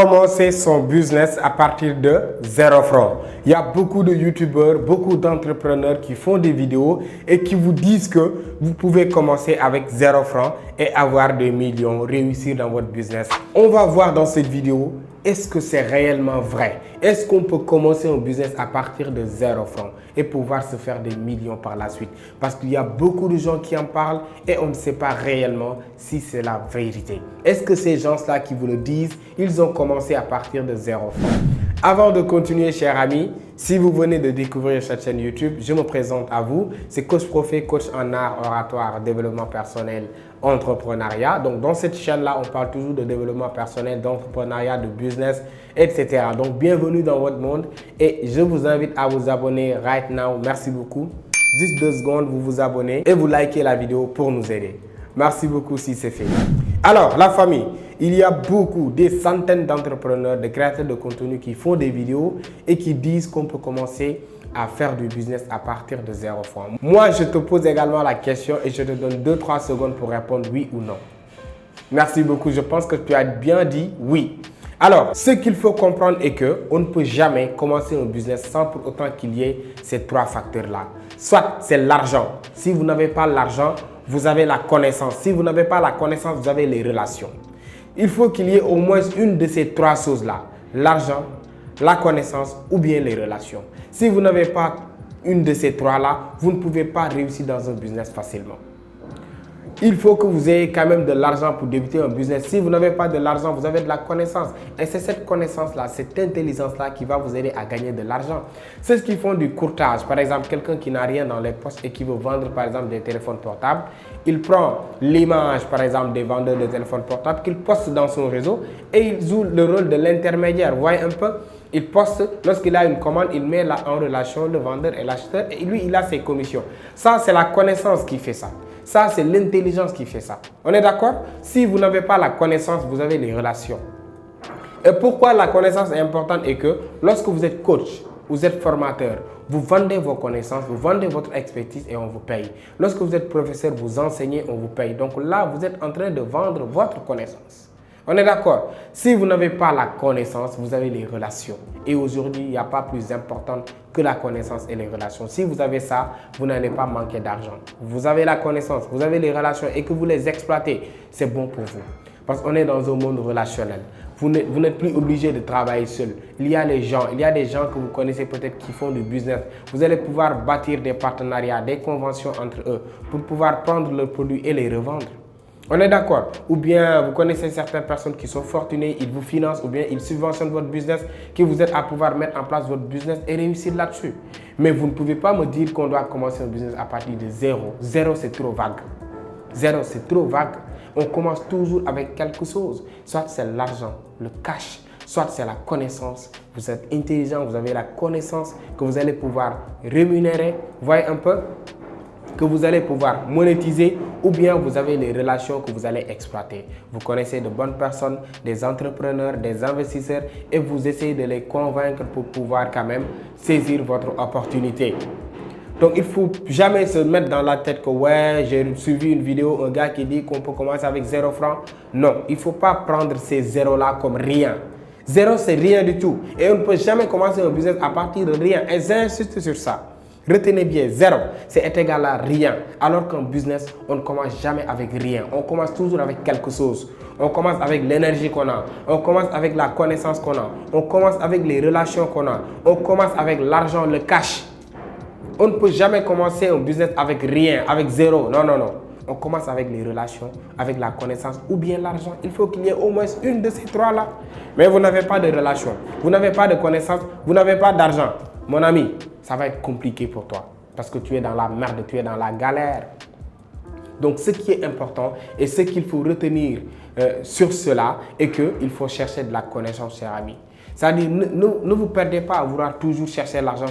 Commencer son business à partir de 0 francs. Il y a beaucoup de youtubeurs, beaucoup d'entrepreneurs qui font des vidéos et qui vous disent que vous pouvez commencer avec 0 francs et avoir des millions, réussir dans votre business. On va voir dans cette vidéo, est-ce que c'est réellement vrai? Est-ce qu'on peut commencer un business à partir de 0 francs et pouvoir se faire des millions par la suite? Parce qu'il y a beaucoup de gens qui en parlent et on ne sait pas réellement si c'est la vérité. Est-ce que ces gens-là qui vous le disent, ils ont commencé à partir de 0 francs? Avant de continuer, chers amis, si vous venez de découvrir cette chaîne YouTube, je me présente à vous. C'est Coach Prophet, coach en art, oratoire, développement personnel, entrepreneuriat. Donc, dans cette chaîne-là, on parle toujours de développement personnel, d'entrepreneuriat, de business, etc. Donc, bienvenue dans votre monde et je vous invite à vous abonner right now. Merci beaucoup. Juste 2 secondes, vous vous abonnez et vous likez la vidéo pour nous aider. Merci beaucoup si c'est fait. Alors, la famille, il y a beaucoup, des centaines d'entrepreneurs, de créateurs de contenu qui font des vidéos et qui disent qu'on peut commencer à faire du business à partir de 0 francs. Moi, je te pose également la question et je te donne 2-3 secondes pour répondre oui ou non. Merci beaucoup. Je pense que tu as bien dit oui. Alors, ce qu'il faut comprendre est qu'on ne peut jamais commencer un business sans pour autant qu'il y ait ces 3 facteurs-là. Soit c'est l'argent. Si vous n'avez pas l'argent, vous avez la connaissance. Si vous n'avez pas la connaissance, vous avez les relations. Il faut qu'il y ait au moins une de ces 3 choses-là. L'argent, la connaissance ou bien les relations. Si vous n'avez pas une de ces 3-là, vous ne pouvez pas réussir dans un business facilement. Il faut que vous ayez quand même de l'argent pour débuter un business. Si vous n'avez pas de l'argent, vous avez de la connaissance. Et c'est cette connaissance-là, cette intelligence-là qui va vous aider à gagner de l'argent. C'est ce qui font du courtage. Par exemple, quelqu'un qui n'a rien dans les poches et qui veut vendre par exemple des téléphones portables. Il prend l'image par exemple des vendeurs de téléphones portables qu'il poste dans son réseau et il joue le rôle de l'intermédiaire. Vous voyez un peu? Il poste, lorsqu'il a une commande, il met là en relation le vendeur et l'acheteur et lui, il a ses commissions. Ça, c'est la connaissance qui fait ça. Ça, c'est l'intelligence qui fait ça. On est d'accord? Si vous n'avez pas la connaissance, vous avez les relations. Et pourquoi la connaissance est importante est que lorsque vous êtes coach, vous êtes formateur, vous vendez vos connaissances, vous vendez votre expertise et on vous paye. Lorsque vous êtes professeur, vous enseignez, on vous paye. Donc là, vous êtes en train de vendre votre connaissance. On est d'accord? Si vous n'avez pas la connaissance, vous avez les relations. Et aujourd'hui, il n'y a pas plus important que la connaissance et les relations. Si vous avez ça, vous n'allez pas manquer d'argent. Vous avez la connaissance, vous avez les relations et que vous les exploitez, c'est bon pour vous. Parce qu'on est dans un monde relationnel. Vous n'êtes plus obligé de travailler seul. Il y a les gens, il y a des gens que vous connaissez peut-être qui font du business. Vous allez pouvoir bâtir des partenariats, des conventions entre eux pour pouvoir prendre leurs produits et les revendre. On est d'accord? Ou bien vous connaissez certaines personnes qui sont fortunées, ils vous financent ou bien ils subventionnent votre business, qui vous aident à pouvoir mettre en place votre business et réussir là-dessus. Mais vous ne pouvez pas me dire qu'on doit commencer un business à partir de 0. 0, c'est trop vague. 0, c'est trop vague. On commence toujours avec quelque chose. Soit c'est l'argent, le cash, soit c'est la connaissance. Vous êtes intelligent, vous avez la connaissance que vous allez pouvoir rémunérer. Vous voyez un peu? Que vous allez pouvoir monétiser ou bien vous avez les relations que vous allez exploiter. Vous connaissez de bonnes personnes, des entrepreneurs, des investisseurs et vous essayez de les convaincre pour pouvoir quand même saisir votre opportunité. Donc, il ne faut jamais se mettre dans la tête que ouais, j'ai suivi une vidéo, un gars qui dit qu'on peut commencer avec 0 francs. Non, il ne faut pas prendre ces zéros-là comme rien. 0, c'est rien du tout. Et on ne peut jamais commencer un business à partir de rien. Et j'insiste sur ça. Retenez bien, 0, c'est égal à rien. Alors qu'en business, on ne commence jamais avec rien. On commence toujours avec quelque chose. On commence avec l'énergie qu'on a. On commence avec la connaissance qu'on a. On commence avec les relations qu'on a. On commence avec l'argent, le cash. On ne peut jamais commencer un business avec rien, avec 0. Non, non, non. On commence avec les relations, avec la connaissance ou bien l'argent. Il faut qu'il y ait au moins une de ces 3-là. Mais vous n'avez pas de relations, vous n'avez pas de connaissance, vous n'avez pas d'argent. Mon ami, ça va être compliqué pour toi parce que tu es dans la merde, tu es dans la galère. Donc, ce qui est important et ce qu'il faut retenir sur cela est qu'il faut chercher de la connaissance, cher ami. C'est-à-dire, ne vous perdez pas à vouloir toujours chercher l'argent,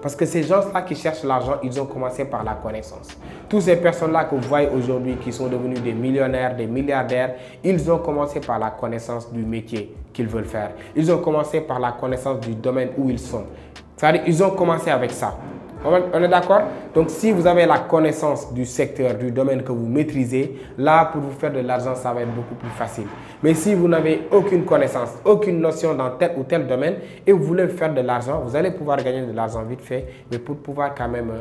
parce que ces gens-là qui cherchent l'argent, ils ont commencé par la connaissance. Toutes ces personnes-là que vous voyez aujourd'hui qui sont devenus des millionnaires, des milliardaires, ils ont commencé par la connaissance du métier qu'ils veulent faire. Ils ont commencé par la connaissance du domaine où ils sont. C'est-à-dire, ils ont commencé avec ça. On est d'accord? Donc, si vous avez la connaissance du secteur, du domaine que vous maîtrisez, là, pour vous faire de l'argent, ça va être beaucoup plus facile. Mais si vous n'avez aucune connaissance, aucune notion dans tel ou tel domaine et vous voulez faire de l'argent, vous allez pouvoir gagner de l'argent vite fait, mais pour pouvoir quand même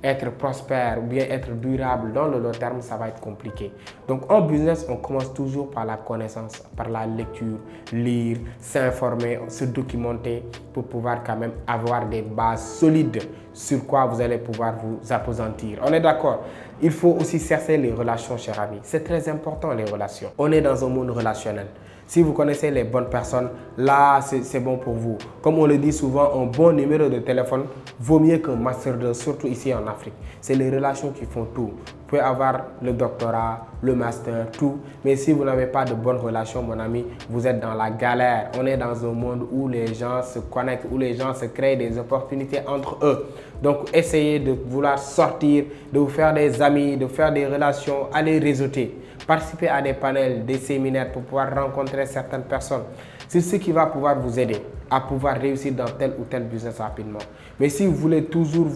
être prospère ou bien être durable dans le long terme, ça va être compliqué. Donc, en business, on commence toujours par la connaissance, par la lecture, lire, s'informer, se documenter pour pouvoir quand même avoir des bases solides sur quoi vous allez pouvoir vous appesantir. On est d'accord? Il faut aussi chercher les relations, chers amis. C'est très important, les relations. On est dans un monde relationnel. Si vous connaissez les bonnes personnes, là, c'est bon pour vous. Comme on le dit souvent, un bon numéro de téléphone vaut mieux qu'un master 2, surtout ici en Afrique. C'est les relations qui font tout. Vous pouvez avoir le doctorat, le master, tout. Mais si vous n'avez pas de bonnes relations, mon ami, vous êtes dans la galère. On est dans un monde où les gens se connectent, où les gens se créent des opportunités entre eux. Donc, essayez de vouloir sortir, de vous faire des amis, de faire des relations, allez réseauter. Participer à des panels, des séminaires pour pouvoir rencontrer certaines personnes. C'est ce qui va pouvoir vous aider à pouvoir réussir dans tel ou tel business rapidement. Mais si vous voulez toujours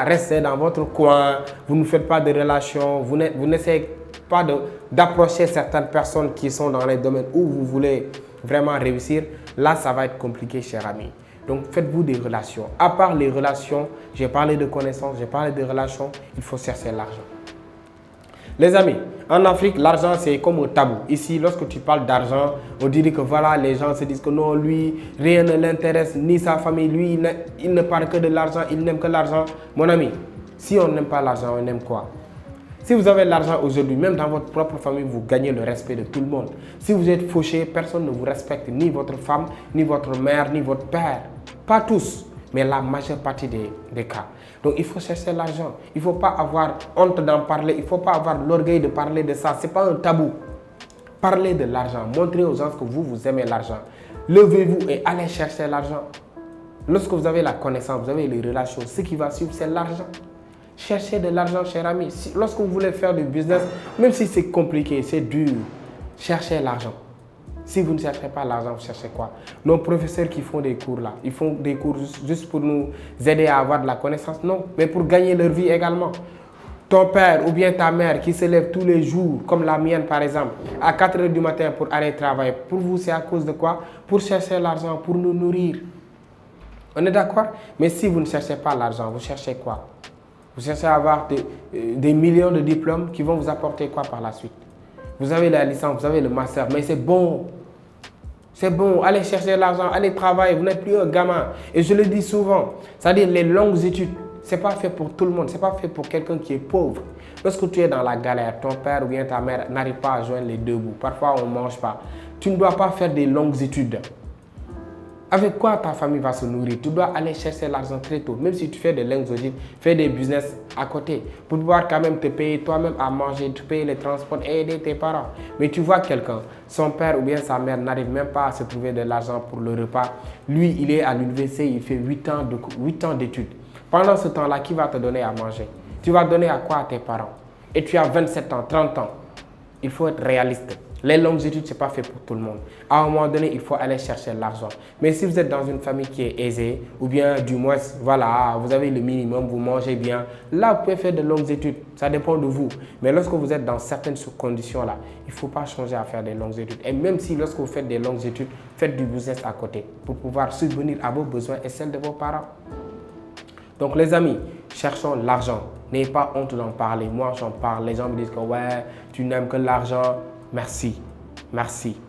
rester dans votre coin, vous ne faites pas de relations, vous n'essayez pas d'approcher certaines personnes qui sont dans les domaines où vous voulez vraiment réussir, là, ça va être compliqué, cher ami. Donc, faites-vous des relations. À part les relations, j'ai parlé de connaissances, j'ai parlé de relations, il faut chercher l'argent. Les amis, en Afrique, l'argent, c'est comme un tabou. Ici, lorsque tu parles d'argent, on dirait que voilà, les gens se disent que non, lui, rien ne l'intéresse, ni sa famille, lui, il ne parle que de l'argent, il n'aime que l'argent. Mon ami, si on n'aime pas l'argent, on aime quoi? Si vous avez l'argent aujourd'hui, même dans votre propre famille, vous gagnez le respect de tout le monde. Si vous êtes fauché, personne ne vous respecte, ni votre femme, ni votre mère, ni votre père. Pas tous, mais la majeure partie des cas. Donc, il faut chercher l'argent. Il ne faut pas avoir honte d'en parler. Il ne faut pas avoir l'orgueil de parler de ça. Ce n'est pas un tabou. Parlez de l'argent. Montrez aux gens que vous aimez l'argent. Levez-vous et allez chercher l'argent. Lorsque vous avez la connaissance, vous avez les relations, ce qui va suivre, c'est l'argent. Cherchez de l'argent, cher ami. Lorsque vous voulez faire du business, même si c'est compliqué, c'est dur, cherchez l'argent. Si vous ne cherchez pas l'argent, vous cherchez quoi? Nos professeurs qui font des cours là, ils font des cours juste pour nous aider à avoir de la connaissance? Non, mais pour gagner leur vie également. Ton père ou bien ta mère qui se lève tous les jours, comme la mienne par exemple, à 4 h du matin pour aller travailler. Pour vous, c'est à cause de quoi? Pour chercher l'argent, pour nous nourrir. On est d'accord? Mais si vous ne cherchez pas l'argent, vous cherchez quoi? Vous cherchez à avoir des millions de diplômes qui vont vous apporter quoi par la suite? Vous avez la licence, vous avez le master, mais c'est bon. C'est bon, allez chercher l'argent, allez travailler, vous n'êtes plus un gamin. Et je le dis souvent, c'est-à-dire les longues études, ce n'est pas fait pour tout le monde, ce n'est pas fait pour quelqu'un qui est pauvre. Lorsque tu es dans la galère, ton père ou bien ta mère n'arrive pas à joindre les deux bouts, parfois on ne mange pas. Tu ne dois pas faire des longues études. Avec quoi ta famille va se nourrir? Tu dois aller chercher l'argent très tôt. Même si tu fais des longues études, fais des business à côté pour pouvoir quand même te payer toi-même à manger, te payer les transports et aider tes parents. Mais tu vois quelqu'un, son père ou bien sa mère n'arrive même pas à se trouver de l'argent pour le repas. Lui, il est à l'université, il fait 8 ans d'études. Pendant ce temps-là, qui va te donner à manger? Tu vas donner à quoi à tes parents? Et tu as 27 ans, 30 ans. Il faut être réaliste. Les longues études, ce n'est pas fait pour tout le monde. À un moment donné, il faut aller chercher l'argent. Mais si vous êtes dans une famille qui est aisée, ou bien du moins, voilà, vous avez le minimum, vous mangez bien, là, vous pouvez faire de longues études. Ça dépend de vous. Mais lorsque vous êtes dans certaines conditions-là, il ne faut pas changer à faire des longues études. Et même si lorsque vous faites des longues études, faites du business à côté pour pouvoir subvenir à vos besoins et celles de vos parents. Donc les amis, cherchons l'argent. N'ayez pas honte d'en parler. Moi, j'en parle. Les gens me disent que ouais, tu n'aimes que l'argent. Merci, merci.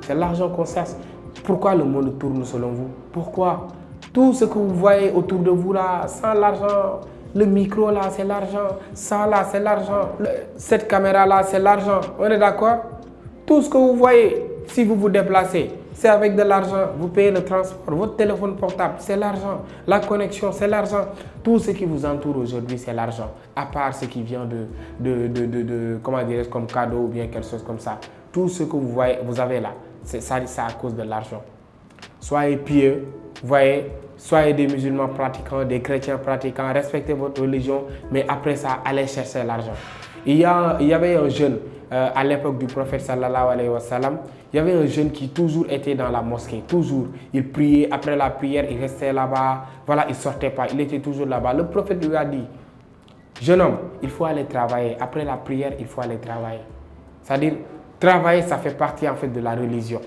C'est l'argent qu'on cherche. Pourquoi le monde tourne selon vous? Pourquoi? Tout ce que vous voyez autour de vous là, sans l'argent, le micro là, c'est l'argent. Ça là, c'est l'argent. Cette caméra là, c'est l'argent. On est d'accord? Tout ce que vous voyez, si vous vous déplacez, c'est avec de l'argent. Vous payez le transport, votre téléphone portable, c'est l'argent. La connexion, c'est l'argent. Tout ce qui vous entoure aujourd'hui, c'est l'argent. À part ce qui vient comment dire, comme cadeau ou bien quelque chose comme ça. Tout ce que vous voyez, vous avez là, c'est à cause de l'argent. Soyez pieux, voyez, soyez des musulmans pratiquants, des chrétiens pratiquants, respectez votre religion, mais après ça, allez chercher l'argent. Il y avait un jeune à l'époque du prophète sallallahu alayhi wa sallam, il y avait un jeune qui toujours était dans la mosquée, toujours. Il priait, après la prière, il restait là-bas, voilà, il ne sortait pas, il était toujours là-bas. Le prophète lui a dit, jeune homme, il faut aller travailler. Après la prière, il faut aller travailler. C'est-à-dire, travailler, ça fait partie en fait de la religion.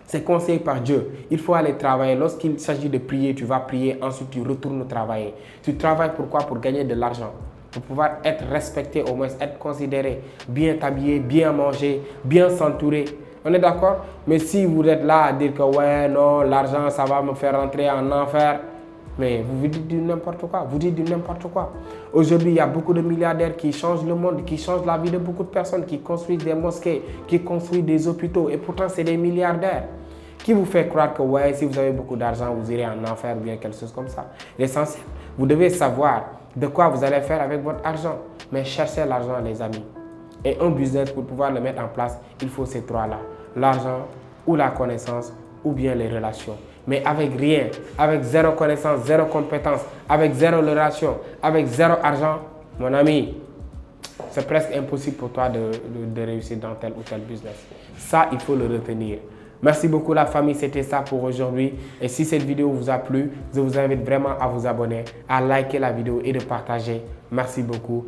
C'est conseillé par Dieu. Il faut aller travailler. Lorsqu'il s'agit de prier, tu vas prier, ensuite tu retournes travailler. Tu travailles pourquoi? Pour gagner de l'argent. Pour pouvoir être respecté, au moins être considéré, bien t'habiller, bien manger, bien s'entourer. On est d'accord? Mais si vous êtes là à dire que ouais, non, l'argent, ça va me faire rentrer en enfer, mais vous dites du n'importe quoi. Vous dites du n'importe quoi. Aujourd'hui, il y a beaucoup de milliardaires qui changent le monde, qui changent la vie de beaucoup de personnes, qui construisent des mosquées, qui construisent des hôpitaux. Et pourtant, c'est des milliardaires. Qui vous fait croire que ouais, si vous avez beaucoup d'argent, vous irez en enfer ou bien quelque chose comme ça? L'essentiel, vous devez savoir de quoi vous allez faire avec votre argent. Mais cherchez l'argent, les amis. Et un business, pour pouvoir le mettre en place, il faut ces trois-là. L'argent ou la connaissance ou bien les relations. Mais avec rien, avec zéro connaissance, zéro compétence, avec zéro relation, avec zéro argent, mon ami, c'est presque impossible pour toi de réussir dans tel ou tel business. Ça, il faut le retenir. Merci beaucoup la famille, c'était ça pour aujourd'hui. Et si cette vidéo vous a plu, je vous invite vraiment à vous abonner, à liker la vidéo et de partager. Merci beaucoup.